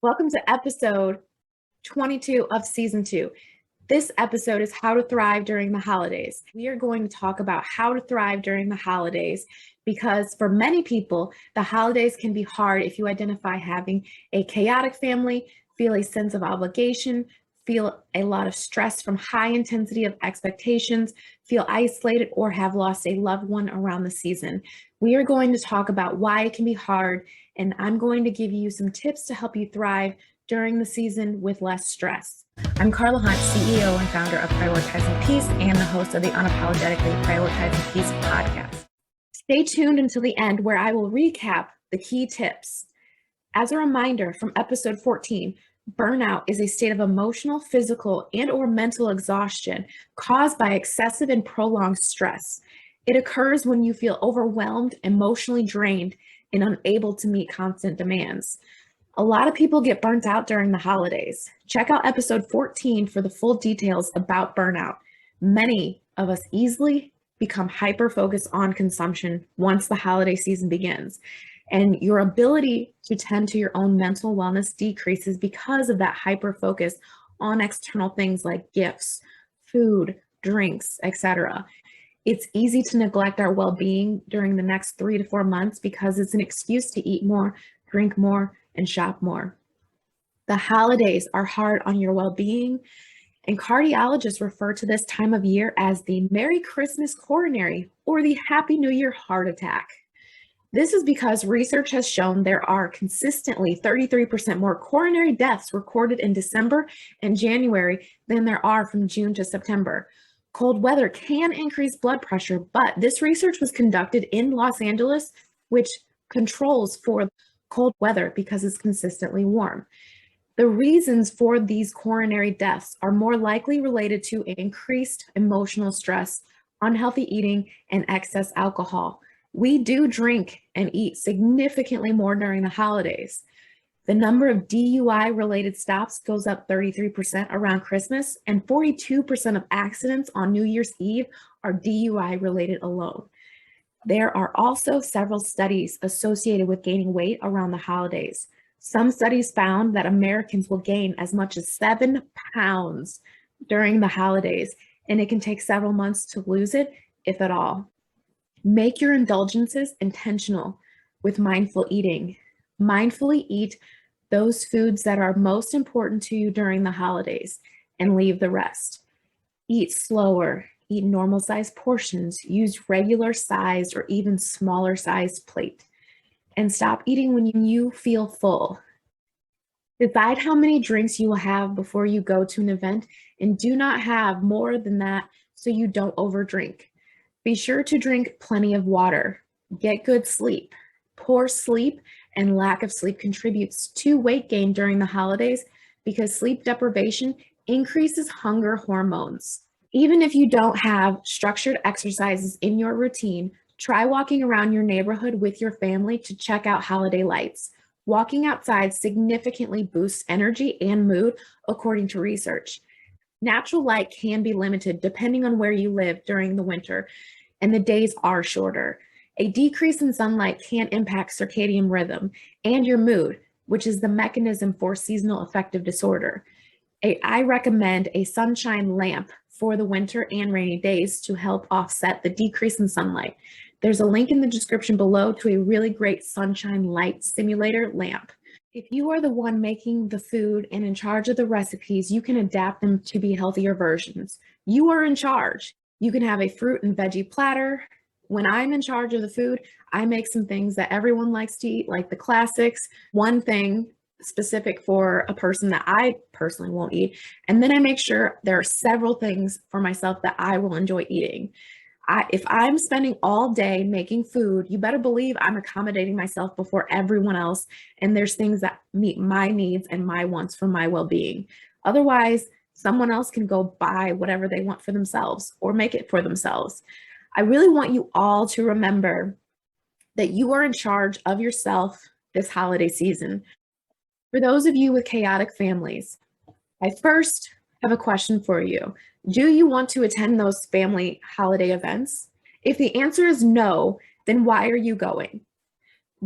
Welcome to episode 22 of season 2. This episode is how to thrive during the holidays. We are going to talk about how to thrive during the holidays because for many people, the holidays can be hard if you identify having a chaotic family, feel a sense of obligation, feel a lot of stress from high intensity of expectations, feel isolated, or have lost a loved one around the season. We are going to talk about why it can be hard, and I'm going to give you some tips to help you thrive during the season with less stress. I'm Carla Hunt, CEO and founder of Prioritizing Peace and the host of the Unapologetically Prioritizing Peace podcast. Stay tuned until the end where I will recap the key tips. As a reminder from episode 14, burnout is a state of emotional, physical, and/or mental exhaustion caused by excessive and prolonged stress. It occurs when you feel overwhelmed, emotionally drained, and unable to meet constant demands. A lot of people get burnt out during the holidays. Check out episode 14 for the full details about burnout. Many of us easily become hyper-focused on consumption once the holiday season begins. And your ability to tend to your own mental wellness decreases because of that hyper-focus on external things like gifts, food, drinks, etc. It's easy to neglect our well-being during the next 3 to 4 months because it's an excuse to eat more, drink more, and shop more. The holidays are hard on your well-being, and cardiologists refer to this time of year as the Merry Christmas coronary or the Happy New Year heart attack. This is because research has shown there are consistently 33% more coronary deaths recorded in December and January than there are from June to September. Cold weather can increase blood pressure, but this research was conducted in Los Angeles, which controls for cold weather because it's consistently warm. The reasons for these coronary deaths are more likely related to increased emotional stress, unhealthy eating, and excess alcohol. We do drink and eat significantly more during the holidays. The number of DUI-related stops goes up 33% around Christmas, and 42% of accidents on New Year's Eve are DUI-related alone. There are also several studies associated with gaining weight around the holidays. Some studies found that Americans will gain as much as 7 pounds during the holidays, and it can take several months to lose it, if at all. Make your indulgences intentional with mindful eating. Mindfully eat those foods that are most important to you during the holidays and leave the rest. Eat slower, eat normal sized portions, use regular sized or even smaller sized plate, and stop eating when you feel full. Decide how many drinks you will have before you go to an event and do not have more than that so you don't overdrink. Be sure to drink plenty of water. Get good sleep. Poor sleep and lack of sleep contributes to weight gain during the holidays because sleep deprivation increases hunger hormones. Even if you don't have structured exercises in your routine, try walking around your neighborhood with your family to check out holiday lights. Walking outside significantly boosts energy and mood, according to research. Natural light can be limited depending on where you live during the winter, and the days are shorter. A decrease in sunlight can impact circadian rhythm and your mood, which is the mechanism for seasonal affective disorder. I recommend a sunshine lamp for the winter and rainy days to help offset the decrease in sunlight. There's a link in the description below to a really great sunshine light simulator lamp. If you are the one making the food and in charge of the recipes, you can adapt them to be healthier versions. You are in charge. You can have a fruit and veggie platter. When I'm in charge of the food, I make some things that everyone likes to eat, like the classics, one thing specific for a person that I personally won't eat. And then I make sure there are several things for myself that I will enjoy eating. If I'm spending all day making food, you better believe I'm accommodating myself before everyone else. And there's things that meet my needs and my wants for my well-being. Otherwise, someone else can go buy whatever they want for themselves or make it for themselves. I really want you all to remember that you are in charge of yourself this holiday season. For those of you with chaotic families, I first have a question for you. Do you want to attend those family holiday events? If the answer is no, then why are you going?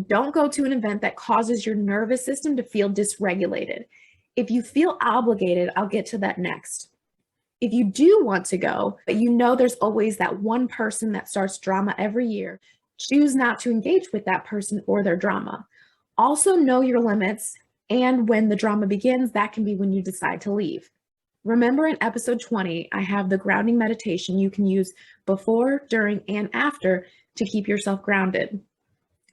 Don't go to an event that causes your nervous system to feel dysregulated. If you feel obligated, I'll get to that next. If you do want to go, but you know there's always that one person that starts drama every year, choose not to engage with that person or their drama. Also know your limits, and when the drama begins, that can be when you decide to leave. Remember in episode 20, I have the grounding meditation you can use before, during, and after to keep yourself grounded.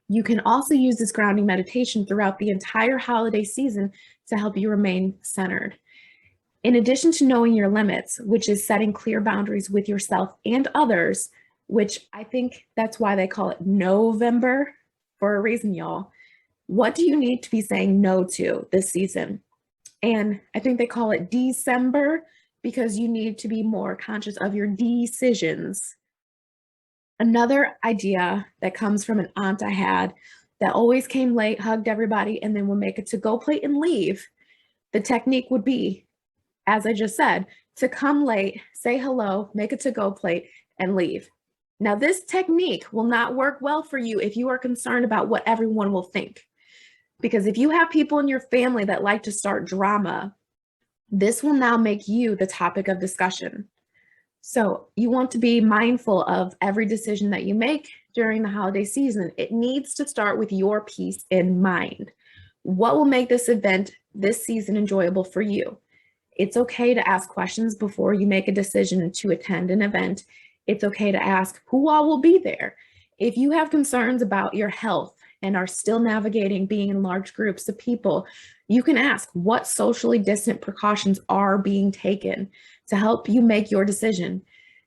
You can also use this grounding meditation throughout the entire holiday season to help you remain centered. In addition to knowing your limits, which is setting clear boundaries with yourself and others, which I think that's why they call it November for a reason, y'all. What do you need to be saying no to this season? And I think they call it December because you need to be more conscious of your decisions. Another idea that comes from an aunt I had that always came late, hugged everybody, and then would make a to-go plate and leave. The technique would be, as I just said, to come late, say hello, make a to-go plate, and leave. Now, this technique will not work well for you if you are concerned about what everyone will think. Because if you have people in your family that like to start drama, this will now make you the topic of discussion. So you want to be mindful of every decision that you make during the holiday season. It needs to start with your peace in mind. What will make this event, this season, enjoyable for you? It's okay to ask questions before you make a decision to attend an event. It's okay to ask who all will be there. If you have concerns about your health and are still navigating being in large groups of people, you can ask what socially distant precautions are being taken to help you make your decision.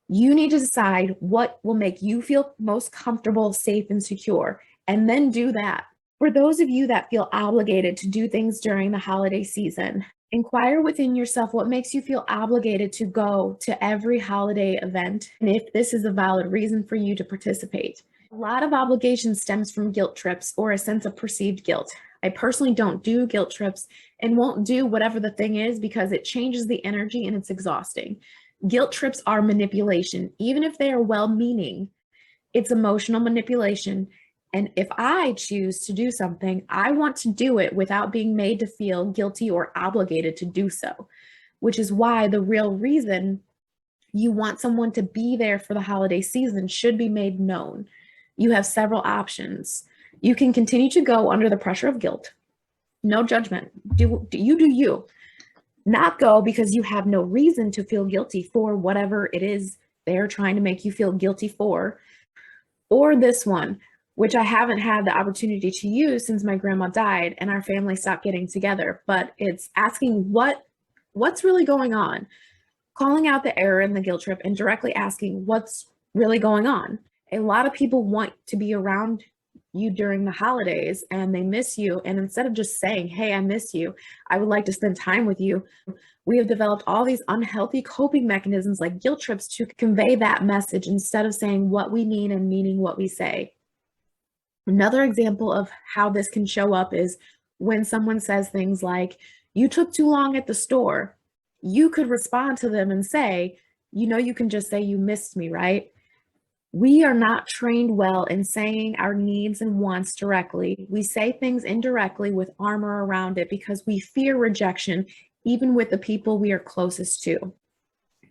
You need to decide what will make you feel most comfortable, safe, and secure, and then do that. For those of you that feel obligated to do things during the holiday season, inquire within yourself what makes you feel obligated to go to every holiday event, and if this is a valid reason for you to participate. A lot of obligation stems from guilt trips or a sense of perceived guilt. I personally don't do guilt trips and won't do whatever the thing is because it changes the energy and it's exhausting. Guilt trips are manipulation, even if they are well-meaning. It's emotional manipulation. And if I choose to do something, I want to do it without being made to feel guilty or obligated to do so, which is why the real reason you want someone to be there for the holiday season should be made known. You have several options. You can continue to go under the pressure of guilt. No judgment. Do you. Not go because you have no reason to feel guilty for whatever it is they're trying to make you feel guilty for. Or this one, which I haven't had the opportunity to use since my grandma died and our family stopped getting together, but it's asking what's really going on, calling out the error in the guilt trip and directly asking what's really going on. A lot of people want to be around you during the holidays and they miss you. And instead of just saying, hey, I miss you, I would like to spend time with you, we have developed all these unhealthy coping mechanisms like guilt trips to convey that message instead of saying what we mean and meaning what we say. Another example of how this can show up is when someone says things like, you took too long at the store. You could respond to them and say, you can just say you missed me, right? We are not trained well in saying our needs and wants directly. We say things indirectly with armor around it because we fear rejection, even with the people we are closest to.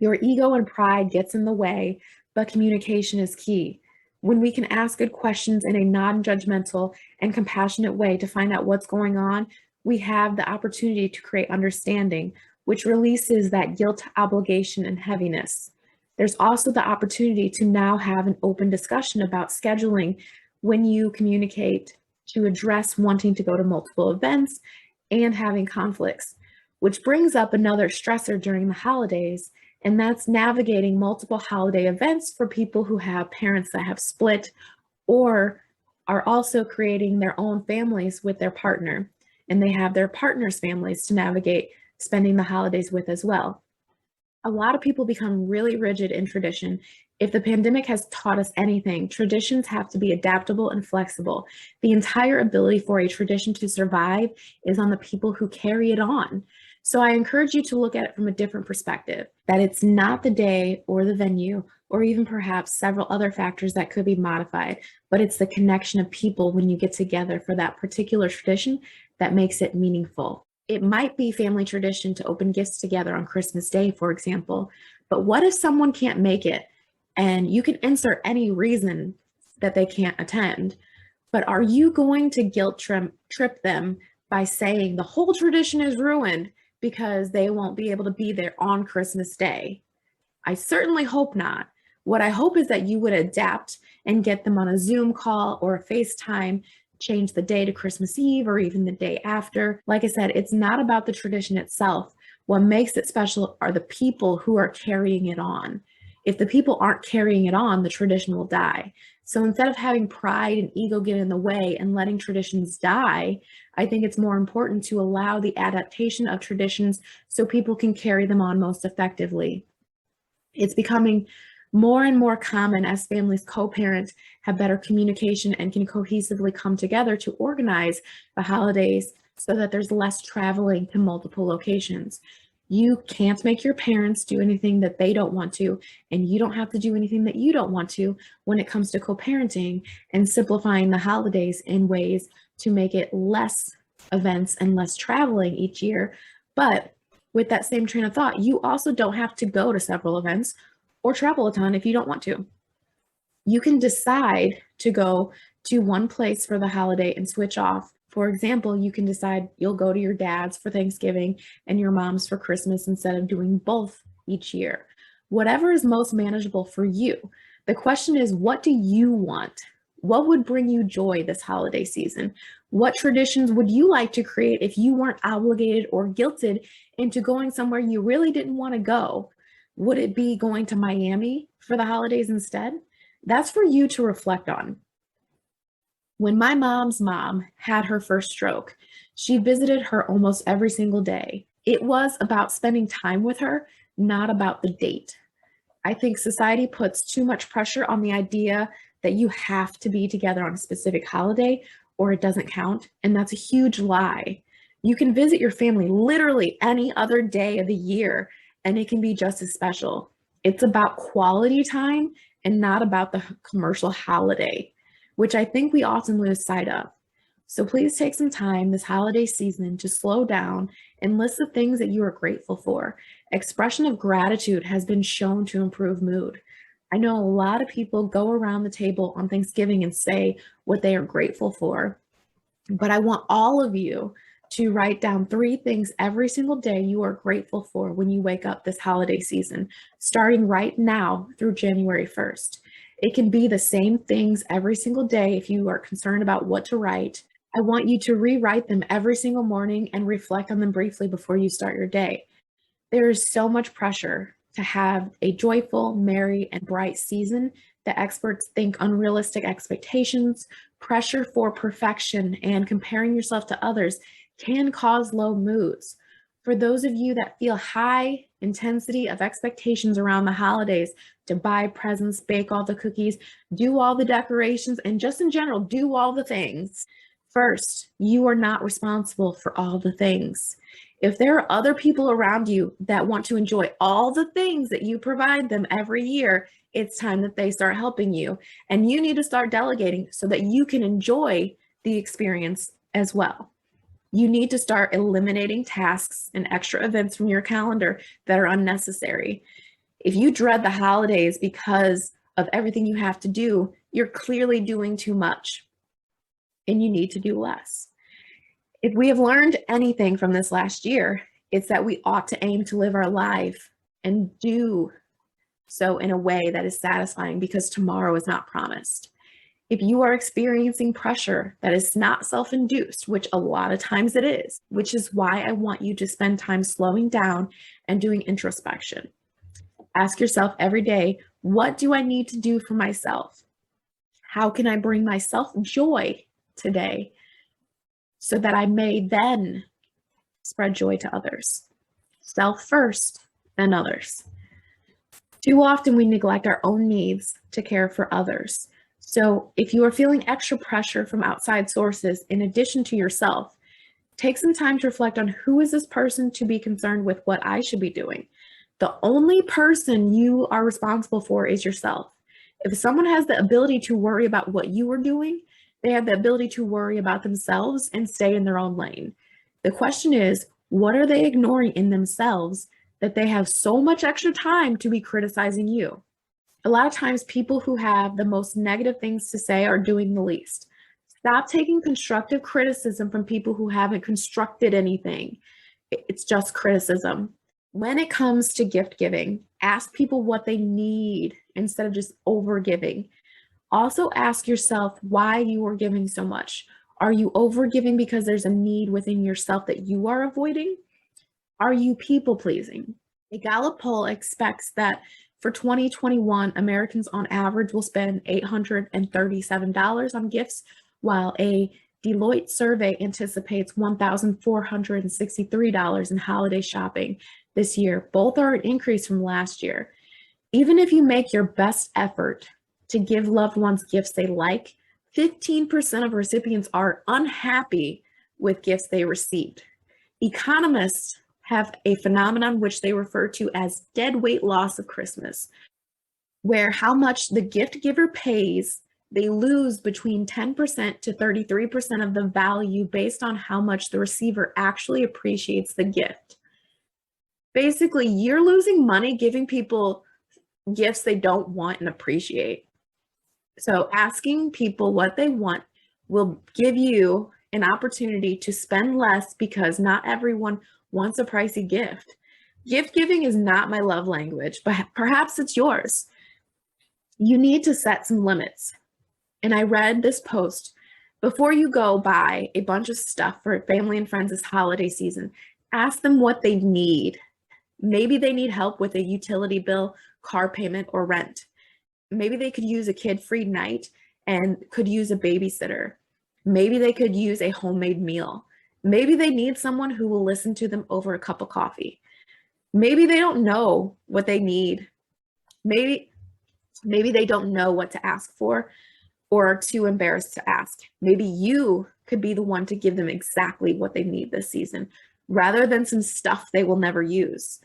Your ego and pride gets in the way, but communication is key. When we can ask good questions in a non-judgmental and compassionate way to find out what's going on, we have the opportunity to create understanding, which releases that guilt, obligation, and heaviness. There's also the opportunity to now have an open discussion about scheduling when you communicate to address wanting to go to multiple events and having conflicts, which brings up another stressor during the holidays, and that's navigating multiple holiday events for people who have parents that have split or are also creating their own families with their partner, and they have their partner's families to navigate spending the holidays with as well. A lot of people become really rigid in tradition. If the pandemic has taught us anything, traditions have to be adaptable and flexible. The entire ability for a tradition to survive is on the people who carry it on. So I encourage you to look at it from a different perspective, that it's not the day or the venue or even perhaps several other factors that could be modified. But it's the connection of people when you get together for that particular tradition that makes it meaningful. It might be family tradition to open gifts together on Christmas Day, for example, but what if someone can't make it? And you can insert any reason that they can't attend, but are you going to guilt trip them by saying the whole tradition is ruined because they won't be able to be there on Christmas Day? I certainly hope not. What I hope is that you would adapt and get them on a Zoom call or a FaceTime, change the day to Christmas Eve or even the day after. Like I said, it's not about the tradition itself. What makes it special are the people who are carrying it on. If the people aren't carrying it on, the tradition will die. So instead of having pride and ego get in the way and letting traditions die, I think it's more important to allow the adaptation of traditions so people can carry them on most effectively. It's becoming more and more common as families co-parent, have better communication, and can cohesively come together to organize the holidays so that there's less traveling to multiple locations. You can't make your parents do anything that they don't want to, and you don't have to do anything that you don't want to when it comes to co-parenting and simplifying the holidays in ways to make it less events and less traveling each year. But with that same train of thought, you also don't have to go to several events or travel a ton if you don't want to. You can decide to go to one place for the holiday and switch off. For example, you can decide you'll go to your dad's for Thanksgiving and your mom's for Christmas instead of doing both each year. Whatever is most manageable for you. The question is, what do you want? What would bring you joy this holiday season? What traditions would you like to create if you weren't obligated or guilted into going somewhere you really didn't want to go? Would it be going to Miami for the holidays instead? That's for you to reflect on. When my mom's mom had her first stroke, she visited her almost every single day. It was about spending time with her, not about the date. I think society puts too much pressure on the idea that you have to be together on a specific holiday or it doesn't count, and that's a huge lie. You can visit your family literally any other day of the year, and it can be just as special. It's about quality time and not about the commercial holiday, which I think we often lose sight of. So please take some time this holiday season to slow down and list the things that you are grateful for. Expression of gratitude has been shown to improve mood. I know a lot of people go around the table on Thanksgiving and say what they are grateful for, but I want all of you to write down 3 things every single day you are grateful for when you wake up this holiday season, starting right now through January 1st. It can be the same things every single day if you are concerned about what to write. I want you to rewrite them every single morning and reflect on them briefly before you start your day. There is so much pressure to have a joyful, merry, and bright season that experts think unrealistic expectations, pressure for perfection, and comparing yourself to others can cause low moods. For those of you that feel high intensity of expectations around the holidays to buy presents, bake all the cookies, do all the decorations, and just in general, do all the things, first, you are not responsible for all the things. If there are other people around you that want to enjoy all the things that you provide them every year, it's time that they start helping you. And you need to start delegating so that you can enjoy the experience as well. You need to start eliminating tasks and extra events from your calendar that are unnecessary. If you dread the holidays because of everything you have to do, you're clearly doing too much and you need to do less. If we have learned anything from this last year, it's that we ought to aim to live our life and do so in a way that is satisfying because tomorrow is not promised. If you are experiencing pressure that is not self-induced, which a lot of times it is, which is why I want you to spend time slowing down and doing introspection. Ask yourself every day, what do I need to do for myself? How can I bring myself joy today so that I may then spread joy to others? Self first, then others. Too often we neglect our own needs to care for others. So if you are feeling extra pressure from outside sources in addition to yourself, take some time to reflect on who is this person to be concerned with what I should be doing. The only person you are responsible for is yourself. If someone has the ability to worry about what you are doing, they have the ability to worry about themselves and stay in their own lane. The question is, what are they ignoring in themselves that they have so much extra time to be criticizing you? A lot of times, people who have the most negative things to say are doing the least. Stop taking constructive criticism from people who haven't constructed anything. It's just criticism. When it comes to gift giving, ask people what they need instead of just over giving. Also ask yourself why you are giving so much. Are you over giving because there's a need within yourself that you are avoiding? Are you people pleasing? A Gallup poll expects that for 2021, Americans on average will spend $837 on gifts, while a Deloitte survey anticipates $1,463 in holiday shopping this year. Both are an increase from last year. Even if you make your best effort to give loved ones gifts they like, 15% of recipients are unhappy with gifts they received. Economists have a phenomenon which they refer to as deadweight loss of Christmas, where how much the gift giver pays, they lose between 10% to 33% of the value based on how much the receiver actually appreciates the gift. Basically, you're losing money giving people gifts they don't want and appreciate. So asking people what they want will give you an opportunity to spend less because not everyone wants a pricey gift. Gift giving is not my love language, but perhaps it's yours. You need to set some limits. And I read this post: before you go buy a bunch of stuff for family and friends this holiday season, ask them what they need. Maybe they need help with a utility bill, car payment, or rent. Maybe they could use a kid-free night and could use a babysitter. Maybe they could use a homemade meal. Maybe they need someone who will listen to them over a cup of coffee. Maybe they don't know what they need. Maybe they don't know what to ask for or are too embarrassed to ask. Maybe you could be the one to give them exactly what they need this season, rather than some stuff they will never use.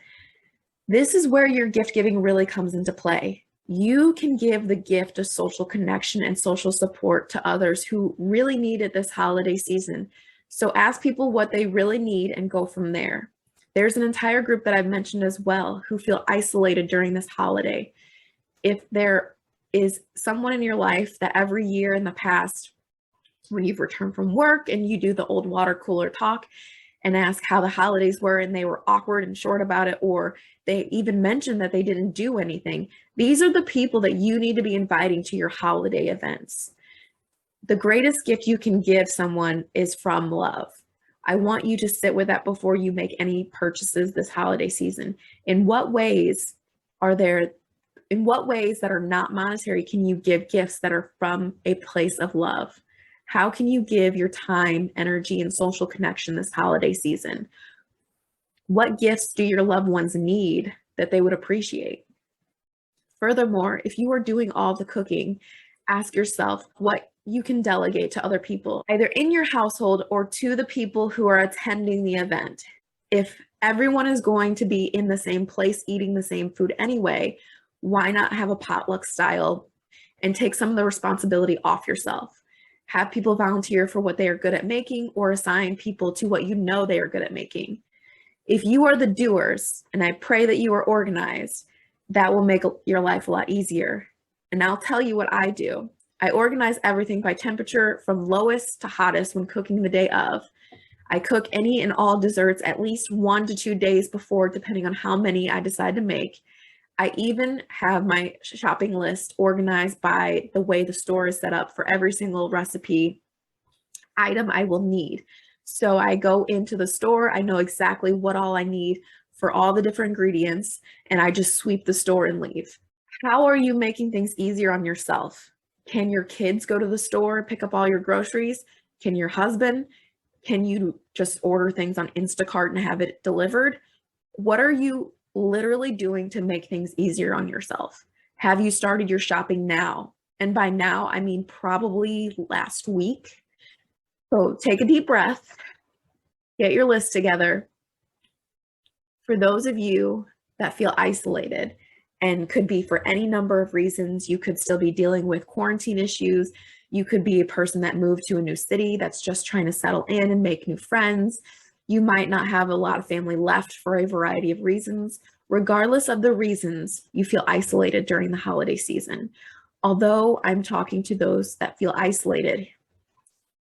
This is where your gift giving really comes into play. You can give the gift of social connection and social support to others who really need it this holiday season. So ask people what they really need and go from there. There's an entire group that I've mentioned as well who feel isolated during this holiday. If there is someone in your life that every year in the past, when you've returned from work and you do the old water cooler talk and ask how the holidays were and they were awkward and short about it, or they even mentioned that they didn't do anything, these are the people that you need to be inviting to your holiday events. The greatest gift you can give someone is from love. I want you to sit with that before you make any purchases this holiday season. In what ways that are not monetary can you give gifts that are from a place of love? How can you give your time, energy, and social connection this holiday season? What gifts do your loved ones need that they would appreciate? Furthermore, if you are doing all the cooking, ask yourself what you can delegate to other people, either in your household or to the people who are attending the event. If everyone is going to be in the same place eating the same food anyway, why not have a potluck style and take some of the responsibility off yourself? Have people volunteer for what they are good at making, or assign people to what you know they are good at making. If you are the doers, and I pray that you are organized, that will make your life a lot easier. And I'll tell you what I do. I organize everything by temperature from lowest to hottest when cooking the day of. I cook any and all desserts at least 1 to 2 days before, depending on how many I decide to make. I even have my shopping list organized by the way the store is set up for every single recipe item I will need. So I go into the store, I know exactly what all I need for all the different ingredients, and I just sweep the store and leave. How are you making things easier on yourself? Can your kids go to the store, pick up all your groceries? Can your husband? Can you just order things on Instacart and have it delivered? What are you literally doing to make things easier on yourself? Have you started your shopping now? And by now, I mean probably last week. So take a deep breath, get your list together. For those of you that feel isolated, and could be for any number of reasons. You could still be dealing with quarantine issues. You could be a person that moved to a new city that's just trying to settle in and make new friends. You might not have a lot of family left for a variety of reasons. Regardless of the reasons, you feel isolated during the holiday season. Although I'm talking to those that feel isolated,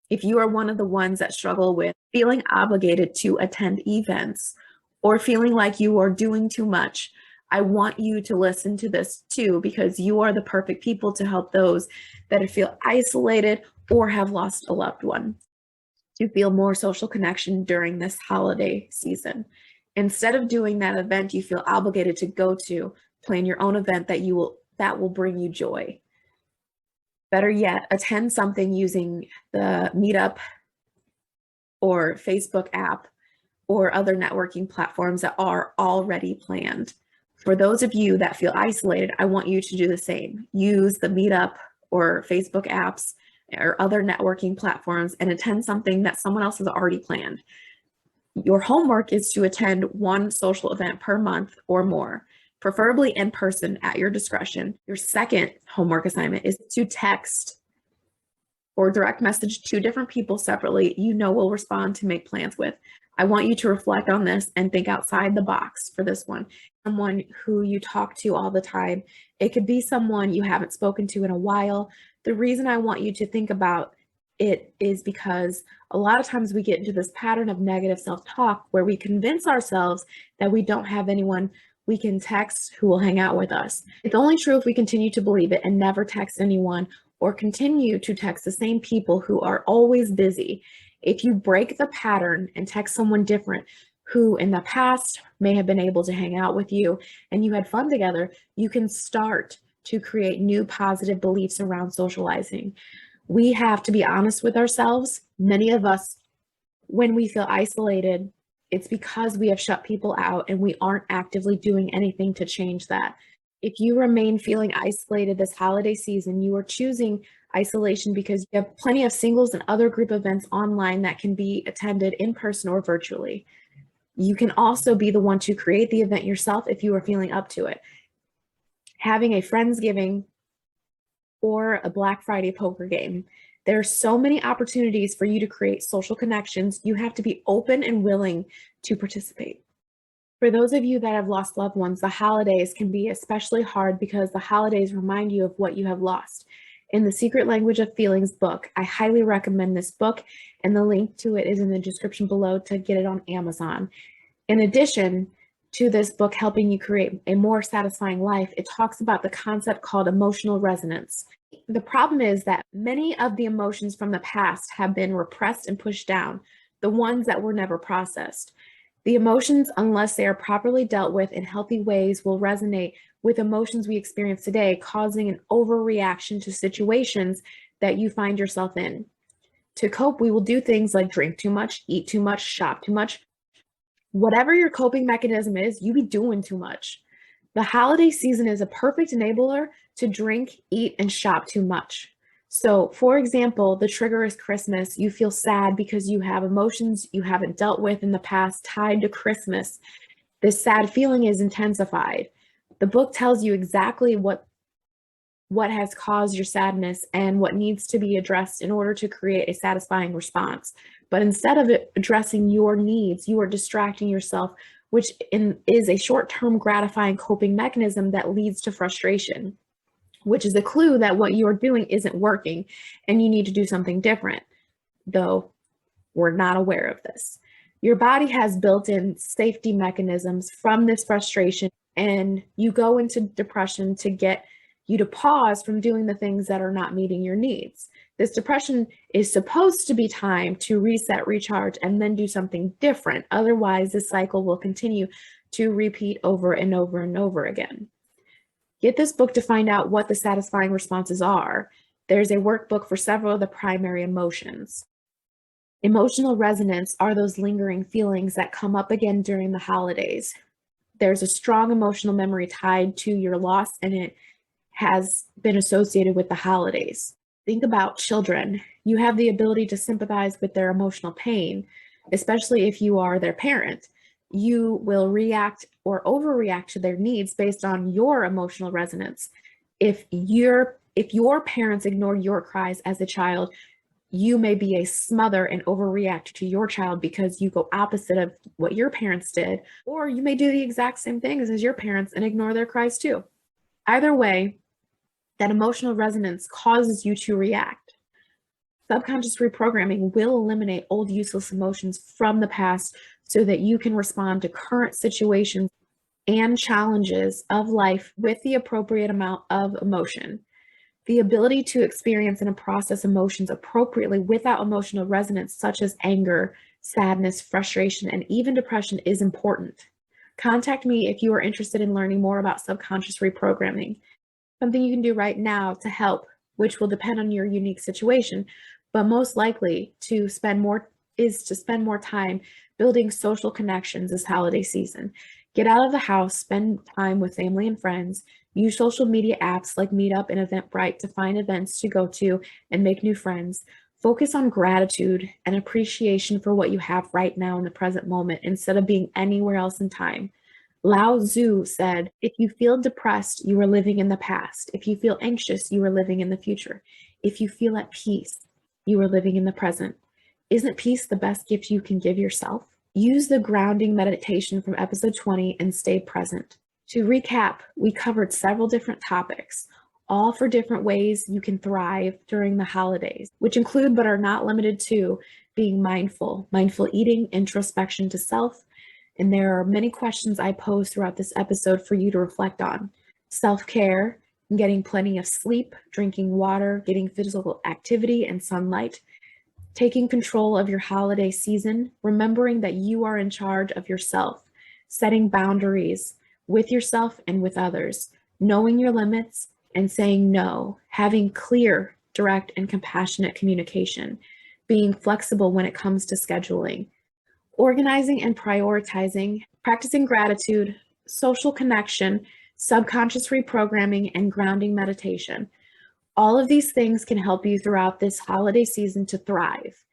if you are one of the ones that struggle with feeling obligated to attend events or feeling like you are doing too much, I want you to listen to this too, because you are the perfect people to help those that feel isolated or have lost a loved one to feel more social connection during this holiday season. Instead of doing that event you feel obligated to go to, plan your own event that will bring you joy. Better yet, attend something using the Meetup or Facebook app or other networking platforms that are already planned. For those of you that feel isolated, I want you to do the same. Use the Meetup or Facebook apps or other networking platforms and attend something that someone else has already planned. Your homework is to attend one social event per month or more, preferably in person at your discretion. Your second homework assignment is to text or direct message two different people separately you know will respond to make plans with. I want you to reflect on this and think outside the box for this one. Someone who you talk to all the time. It could be someone you haven't spoken to in a while. The reason I want you to think about it is because a lot of times we get into this pattern of negative self-talk where we convince ourselves that we don't have anyone we can text who will hang out with us. It's only true if we continue to believe it and never text anyone or continue to text the same people who are always busy. If you break the pattern and text someone different who in the past may have been able to hang out with you and you had fun together, you can start to create new positive beliefs around socializing. We have to be honest with ourselves. Many of us, when we feel isolated, it's because we have shut people out and we aren't actively doing anything to change that. If you remain feeling isolated this holiday season, you are choosing isolation because you have plenty of singles and other group events online that can be attended in person or virtually. You can also be the one to create the event yourself if you are feeling up to it. Having a Friendsgiving or a Black Friday poker game. There are so many opportunities for you to create social connections. You have to be open and willing to participate. For those of you that have lost loved ones, the holidays can be especially hard because the holidays remind you of what you have lost. In the Secret Language of Feelings book, I highly recommend this book, and the link to it is in the description below to get it on Amazon. In addition to this book helping you create a more satisfying life, it talks about the concept called emotional resonance. The problem is that many of the emotions from the past have been repressed and pushed down, the ones that were never processed. The emotions, unless they are properly dealt with in healthy ways, will resonate with emotions we experience today, causing an overreaction to situations that you find yourself in. To cope, we will do things like drink too much, eat too much, shop too much. Whatever your coping mechanism is, you be doing too much. The holiday season is a perfect enabler to drink, eat, and shop too much. So, for example, the trigger is Christmas. You feel sad because you have emotions you haven't dealt with in the past tied to Christmas. This sad feeling is intensified. The book tells you exactly what has caused your sadness and what needs to be addressed in order to create a satisfying response. But instead of addressing your needs, you are distracting yourself, which is a short-term gratifying coping mechanism that leads to frustration, which is a clue that what you are doing isn't working and you need to do something different, though we're not aware of this. Your body has built-in safety mechanisms from this frustration, and you go into depression to get you to pause from doing the things that are not meeting your needs. This depression is supposed to be time to reset, recharge, and then do something different. Otherwise, this cycle will continue to repeat over and over and over again. Get this book to find out what the satisfying responses are. There's a workbook for several of the primary emotions. Emotional resonance are those lingering feelings that come up again during the holidays. There's a strong emotional memory tied to your loss, and it has been associated with the holidays. Think about children. You have the ability to sympathize with their emotional pain, especially if you are their parent. you will react or overreact to their needs based on your emotional resonance. If your parents ignore your cries as a child, you may be a smother and overreact to your child because you go opposite of what your parents did, or you may do the exact same things as your parents and ignore their cries too. Either way, that emotional resonance causes you to react. Subconscious reprogramming will eliminate old useless emotions from the past so that you can respond to current situations and challenges of life with the appropriate amount of emotion. The ability to experience and process emotions appropriately without emotional resonance, such as anger, sadness, frustration, and even depression, is important. Contact me if you are interested in learning more about subconscious reprogramming. Something you can do right now to help, which will depend on your unique situation, but most likely to spend more time building social connections this holiday season. Get out of the house, spend time with family and friends, use social media apps like Meetup and Eventbrite to find events to go to and make new friends. Focus on gratitude and appreciation for what you have right now in the present moment instead of being anywhere else in time. Lao Tzu said, if you feel depressed, you are living in the past. If you feel anxious, you are living in the future. If you feel at peace, you are living in the present. Isn't peace the best gift you can give yourself? Use the grounding meditation from episode 20 and stay present. To recap, we covered several different topics, all for different ways you can thrive during the holidays, which include but are not limited to being mindful eating, introspection to self, and there are many questions I pose throughout this episode for you to reflect on. Self-care, getting plenty of sleep, drinking water, getting physical activity and sunlight, taking control of your holiday season, remembering that you are in charge of yourself, setting boundaries with yourself and with others, knowing your limits and saying no, having clear, direct, and compassionate communication, being flexible when it comes to scheduling, organizing and prioritizing, practicing gratitude, social connection, subconscious reprogramming, and grounding meditation. All of these things can help you throughout this holiday season to thrive.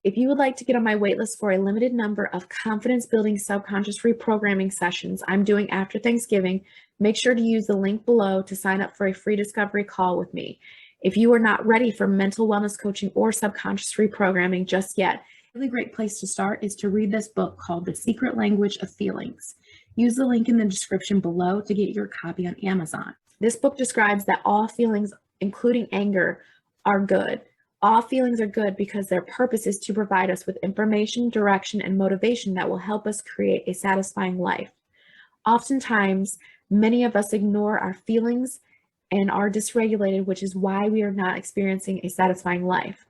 If you would like to get on my waitlist for a limited number of confidence-building subconscious reprogramming sessions I'm doing after Thanksgiving, make sure to use the link below to sign up for a free discovery call with me. If you are not ready for mental wellness coaching or subconscious reprogramming just yet, a really great place to start is to read this book called The Secret Language of Feelings. Use the link in the description below to get your copy on Amazon. This book describes that all feelings, including anger, are good. All feelings are good because their purpose is to provide us with information, direction, and motivation that will help us create a satisfying life. Oftentimes, many of us ignore our feelings and are dysregulated, which is why we are not experiencing a satisfying life.